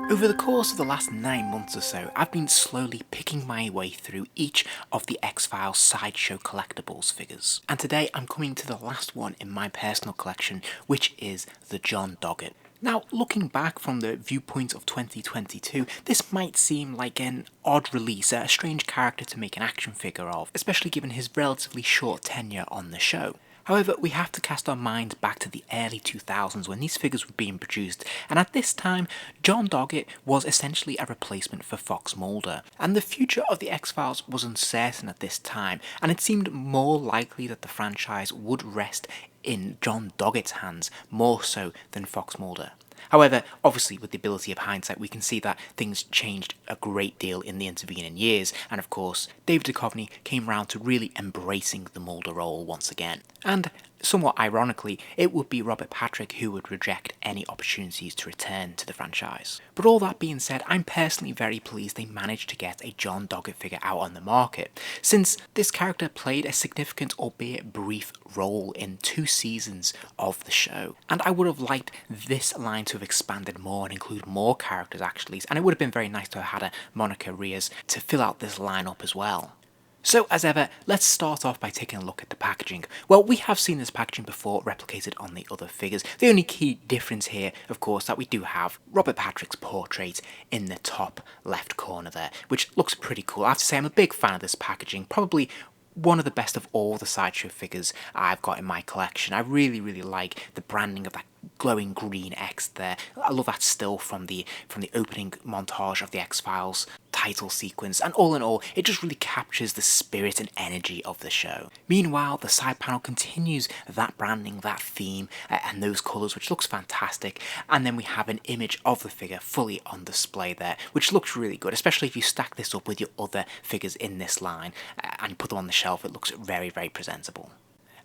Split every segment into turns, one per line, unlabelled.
Over the course of the last 9 months or so, I've been slowly picking my way through each of the X-Files Sideshow collectibles figures. And today I'm coming to the last one in my personal collection, which is the John Doggett. Now, looking back from the viewpoint of 2022, this might seem like an odd release, a strange character to make an action figure of, especially given his relatively short tenure on the show. However, we have to cast our minds back to the early 2000s when these figures were being produced, and at this time, John Doggett was essentially a replacement for Fox Mulder. And the future of the X-Files was uncertain at this time, and it seemed more likely that the franchise would rest in John Doggett's hands more so than Fox Mulder. However, obviously with the ability of hindsight, we can see that things changed a great deal in the intervening years, and of course, David Duchovny came round to really embracing the Mulder role once again. And somewhat ironically, it would be Robert Patrick who would reject any opportunities to return to the franchise. But all that being said, I'm personally very pleased they managed to get a John Doggett figure out on the market, since this character played a significant, albeit brief, role in 2 seasons of the show. And I would have liked this line to have expanded more and include more characters actually, and it would have been very nice to have had a Monica Rios to fill out this lineup as well. So as ever, let's start off by taking a look at the packaging. Well, we have seen this packaging before replicated on the other figures. The only key difference here, of course, that we do have Robert Patrick's portrait in the top left corner there, which looks pretty cool. I have to say I'm a big fan of this packaging, probably one of the best of all the Sideshow figures I've got in my collection. I really like the branding of that glowing green X there. I love that still from the opening montage of the X-Files title sequence, and all in all, it just really captures the spirit and energy of the show. Meanwhile, the side panel continues that branding, that theme, and those colours, which looks fantastic, and then we have an image of the figure fully on display there, which looks really good, especially if you stack this up with your other figures in this line, and put them on the shelf. It looks very presentable.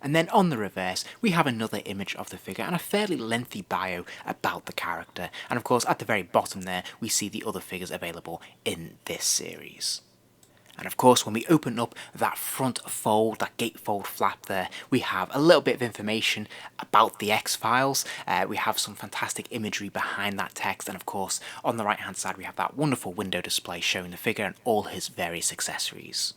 And then on the reverse, we have another image of the figure and a fairly lengthy bio about the character. And of course, at the very bottom there, we see the other figures available in this series. And of course, when we open up that front fold, that gatefold flap there, we have a little bit of information about the X-Files. We have some fantastic imagery behind that text. And of course, on the right-hand side, we have that wonderful window display showing the figure and all his various accessories.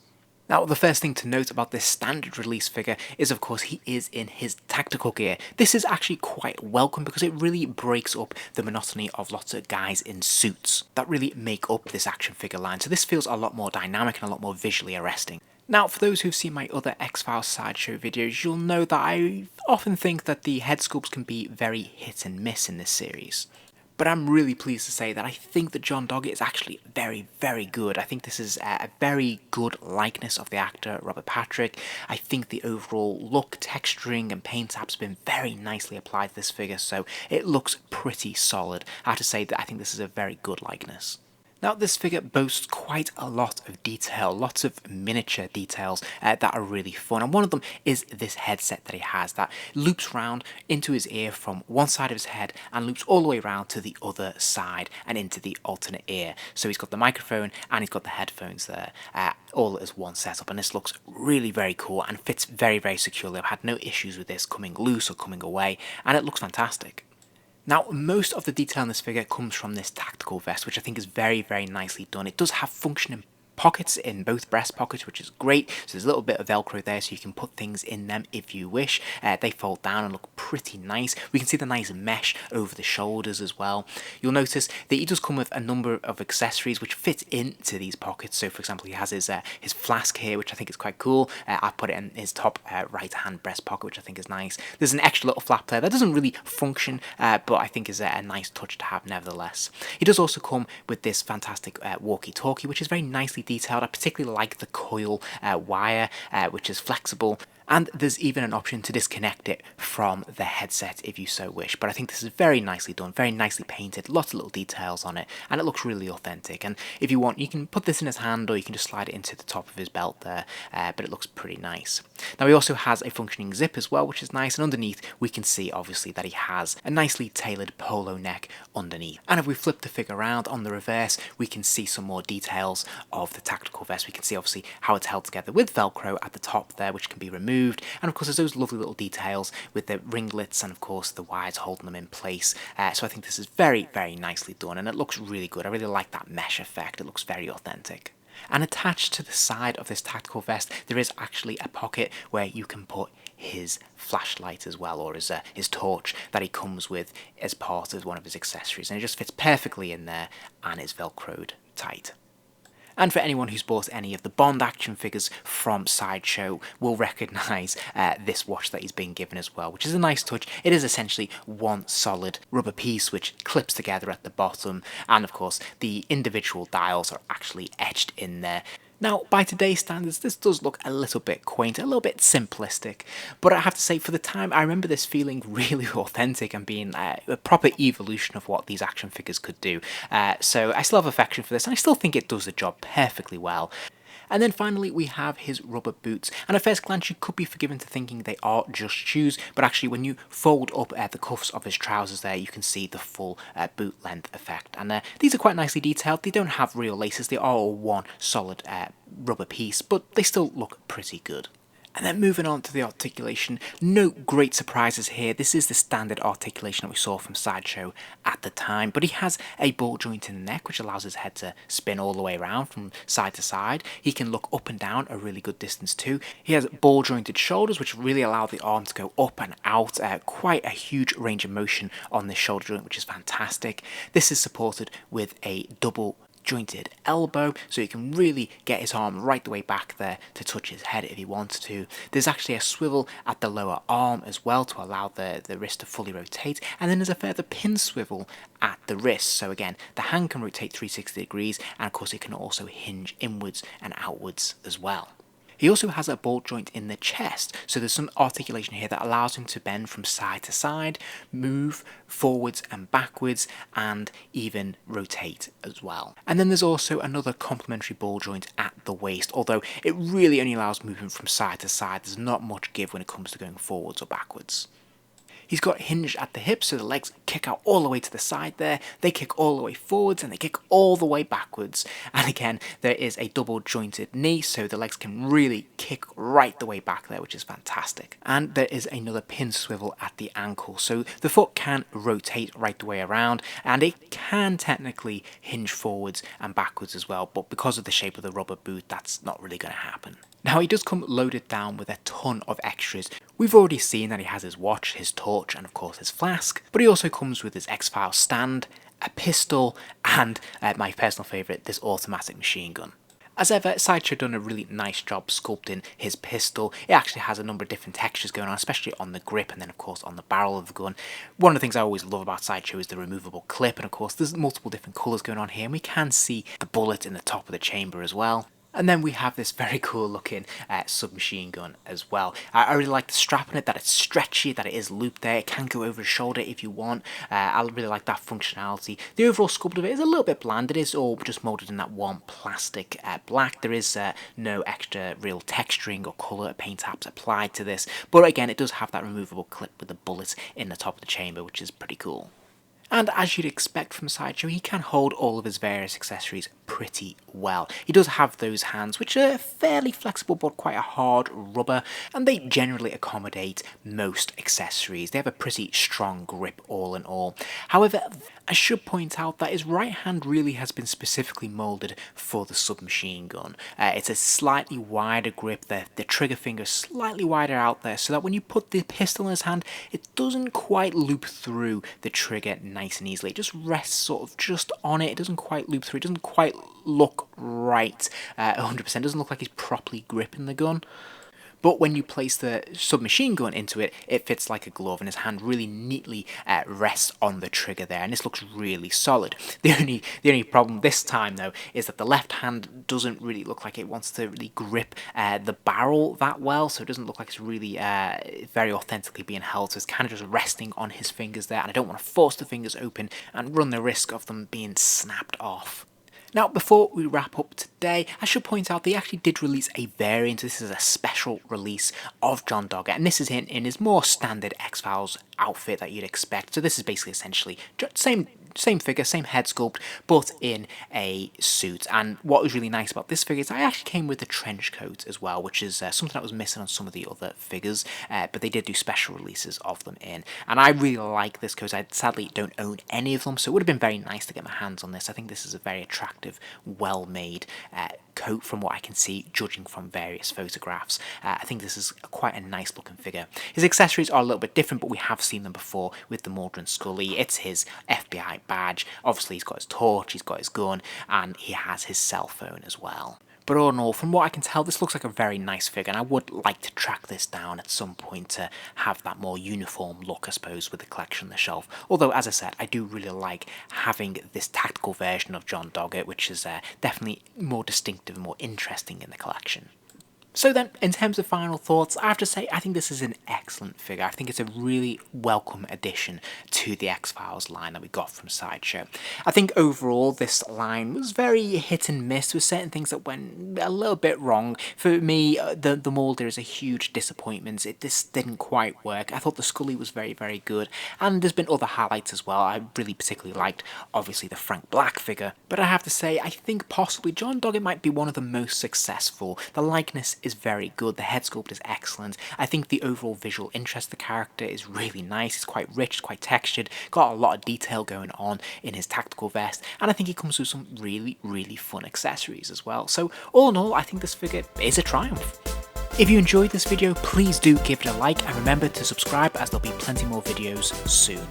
Now, the first thing to note about this standard release figure is, of course, he is in his tactical gear. This is actually quite welcome because it really breaks up the monotony of lots of guys in suits that really make up this action figure line. So this feels a lot more dynamic and a lot more visually arresting. Now, for those who've seen my other X-Files Sideshow videos, you'll know that I often think that the head sculpts can be very hit and miss in this series. But I'm really pleased to say that I think that John Doggett is actually very good. I think this is a very good likeness of the actor Robert Patrick. I think the overall look, texturing and paint apps have been very nicely applied to this figure, so it looks pretty solid. I have to say that I think this is a very good likeness. Now, this figure boasts quite a lot of detail, lots of miniature details that are really fun, and one of them is this headset that he has that loops round into his ear from one side of his head and loops all the way around to the other side and into the alternate ear. So he's got the microphone and he's got the headphones there, all as one setup, and this looks really very cool and fits very securely. I've had no issues with this coming loose or coming away, and it looks fantastic. Now, most of the detail in this figure comes from this tactical vest, which I think is very nicely done. It does have functioning pockets in both breast pockets, which is great. So there's a little bit of Velcro there so you can put things in them if you wish. They fold down and look pretty nice. We can see the nice mesh over the shoulders as well. You'll notice that he does come with a number of accessories which fit into these pockets. So for example, he has his flask here, which I think is quite cool. I've put it in his top right hand breast pocket, which I think is nice. There's an extra little flap there that doesn't really function, but I think is a nice touch to have nevertheless. He does also come with this fantastic walkie-talkie, which is very nicely detailed. I particularly like the coil wire, which is flexible, and there's even an option to disconnect it from the headset if you so wish. But I think this is very nicely done, very nicely painted, lots of little details on it, and it looks really authentic. And if you want, you can put this in his hand or you can just slide it into the top of his belt there, but it looks pretty nice. Now, he also has a functioning zip as well, which is nice, and underneath we can see obviously that he has a nicely tailored polo neck underneath. And if we flip the figure around on the reverse, we can see some more details of the tactical vest. We can see obviously how it's held together with Velcro at the top there, which can be removed. removed, and of course there's those lovely little details with the ringlets and of course the wires holding them in place. So I think this is very, very nicely done, and it looks really good. I really like that mesh effect. It looks very authentic. And attached to the side of this tactical vest, there is actually a pocket where you can put his flashlight as well, or his torch that he comes with as part of one of his accessories, and it just fits perfectly in there and is velcroed tight. And for anyone who's bought any of the Bond action figures from Sideshow will recognise this watch that he's been given as well, which is a nice touch. It is essentially one solid rubber piece which clips together at the bottom, and of course the individual dials are actually etched in there. Now, by today's standards, this does look a little bit quaint, a little bit simplistic, but I have to say, for the time, I remember this feeling really authentic and being a proper evolution of what these action figures could do. So I still have affection for this, and I still think it does the job perfectly well. And then finally we have his rubber boots, and at first glance you could be forgiven to thinking they are just shoes, but actually when you fold up the cuffs of his trousers there, you can see the full boot length effect, and these are quite nicely detailed. They don't have real laces, they are all one solid rubber piece, but they still look pretty good. And then moving on to the articulation, no great surprises here. This is the standard articulation that we saw from Sideshow at the time, but he has a ball joint in the neck which allows his head to spin all the way around from side to side. He can look up and down a really good distance too. He has ball jointed shoulders which really allow the arm to go up and out, quite a huge range of motion on this shoulder joint, which is fantastic. This is supported with a double jointed elbow, so he can really get his arm right the way back there to touch his head if he wants to. There's actually a swivel at the lower arm as well to allow the wrist to fully rotate, and then there's a further pin swivel at the wrist, so again the hand can rotate 360 degrees, and of course it can also hinge inwards and outwards as well. He also has a ball joint in the chest, so there's some articulation here that allows him to bend from side to side, move forwards and backwards, and even rotate as well. And then there's also another complementary ball joint at the waist, although it really only allows movement from side to side. There's not much give when it comes to going forwards or backwards. He's got hinge at the hips, so the legs kick out all the way to the side there, they kick all the way forwards, and they kick all the way backwards. And again, there is a double jointed knee, so the legs can really kick right the way back there, which is fantastic. And there is another pin swivel at the ankle, so the foot can rotate right the way around, and it can technically hinge forwards and backwards as well, but because of the shape of the rubber boot, that's not really going to happen. Now, he does come loaded down with a ton of extras. We've already seen that he has his watch, his torch, and of course his flask, but he also comes with his X-Files stand, a pistol, and my personal favourite, this automatic machine gun. As ever, Sideshow done a really nice job sculpting his pistol. It actually has a number of different textures going on, especially on the grip and then of course on the barrel of the gun. One of the things I always love about Sideshow is the removable clip, and of course there's multiple different colours going on here, and we can see the bullet in the top of the chamber as well. And then we have this very cool looking submachine gun as well. I really like the strap on it, that it's stretchy, that it is looped there. It can go over the shoulder if you want. I really like that functionality. The overall sculpt of it is a little bit bland. It is all just moulded in that one plastic black. There is no extra real texturing or colour paint apps applied to this. But again, it does have that removable clip with the bullet in the top of the chamber, which is pretty cool. And as you'd expect from Sideshow, he can hold all of his various accessories pretty well. He does have those hands which are fairly flexible but quite a hard rubber, and they generally accommodate most accessories. They have a pretty strong grip all in all. However, I should point out that his right hand really has been specifically moulded for the submachine gun. It's a slightly wider grip, the trigger finger is slightly wider out there, so that when you put the pistol in his hand, it doesn't quite loop through the trigger nice and easily. It just rests sort of just on it. It doesn't quite loop through. It doesn't quite look right 100%. It doesn't look like he's properly gripping the gun. But when you place the submachine gun into it, it fits like a glove, and his hand really neatly rests on the trigger there, and this looks really solid. The only problem this time, though, is that the left hand doesn't really look like it wants to really grip the barrel that well, so it doesn't look like it's really very authentically being held, so it's kind of just resting on his fingers there, and I don't want to force the fingers open and run the risk of them being snapped off. Now, before we wrap up today, I should point out they actually did release a variant. This is a special release of John Doggett, and this is in his more standard X-Files outfit that you'd expect. So this is basically essentially same same figure, same head sculpt, but in a suit. And what was really nice about this figure is I actually came with a trench coat as well, which is something that was missing on some of the other figures, but they did do special releases of them in. And I really like this coat. I sadly don't own any of them, so it would have been very nice to get my hands on this. I think this is a very attractive, well-made coat from what I can see, judging from various photographs. I think this is quite a nice looking figure. His accessories are a little bit different, but we have seen them before with the Mulder and Scully. It's his FBI badge. Obviously he's got his torch, he's got his gun, and he has his cell phone as well. But all in all, from what I can tell, this looks like a very nice figure, and I would like to track this down at some point to have that more uniform look, I suppose, with the collection on the shelf. Although, as I said, I do really like having this tactical version of John Doggett, which is definitely more distinctive and more interesting in the collection. So then, in terms of final thoughts, I have to say I think this is an excellent figure. I think it's a really welcome addition to the X-Files line that we got from Sideshow. I think overall this line was very hit and miss with certain things that went a little bit wrong. For me, the Mulder is a huge disappointment. This didn't quite work. I thought the Scully was very, very good, and there's been other highlights as well. I really particularly liked, obviously, the Frank Black figure. But I have to say, I think possibly John Doggett might be one of the most successful. The likeness is very good, the head sculpt is excellent. I think the overall visual interest of the character is really nice. It's quite rich, it's quite textured, got a lot of detail going on in his tactical vest, and I think he comes with some really, really fun accessories as well. So all in all, I think this figure is a triumph. If you enjoyed this video, please do give it a like, and remember to subscribe as there'll be plenty more videos soon.